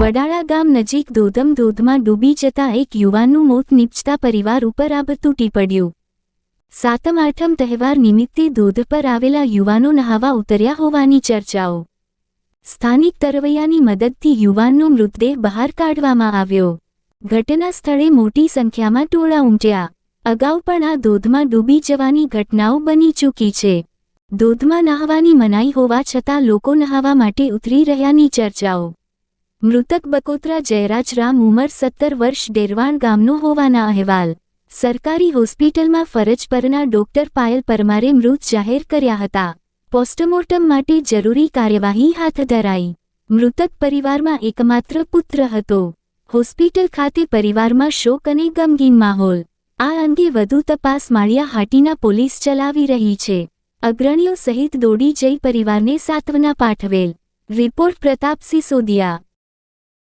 વડાળા ગામ નજીક ધોધમાં ડૂબી જતા એક યુવાનનું મોત નીપજતા પરિવાર ઉપર આભ તૂટી પડ્યું। સાતમ આઠમ તહેવાર નિમિત્તે ધોધ પર આવેલા યુવાનો નહાવા ઉતર્યા હોવાની ચર્ચાઓ। સ્થાનિક તરવૈયાની મદદથી યુવાનનો મૃતદેહ બહાર કાઢવામાં આવ્યો। ઘટના સ્થળે મોટી સંખ્યામાં ટોળા ઉમટ્યા। અગાઉ પણ આ ધોધમાં ડૂબી જવાની ઘટનાઓ બની ચૂકી છે। ધોધમાં નહાવાની મનાઈ હોવા છતાં લોકો નહાવા માટે ઉતરી રહ્યાની ચર્ચાઓ। મૃતક બકોત્રા જયરાજ રામ ઉંમર 17 વર્ષ ડેરવાણ ગામનો હોવાના અહેવાલ। સરકારી હોસ્પિટલમાં ફરજ પરના ડોક્ટર પાયલ પરમારે મૃત જાહેર કર્યા હતા। પોસ્ટમોર્ટમ માટે જરૂરી કાર્યવાહી હાથ ધરાઈ। મૃતક પરિવારમાં એકમાત્ર પુત્ર હતો। હોસ્પિટલ ખાતે પરિવારમાં શોક અને ગમગીન માહોલ। આ અંગે વધુ તપાસ માળિયા હાટીના પોલીસ ચલાવી રહી છે। અગ્રણીઓ સહિત દોડી જઈ પરિવારને સાંત્વના પાઠવેલ। રિપોર્ટ પ્રતાપ સિસોદિયા।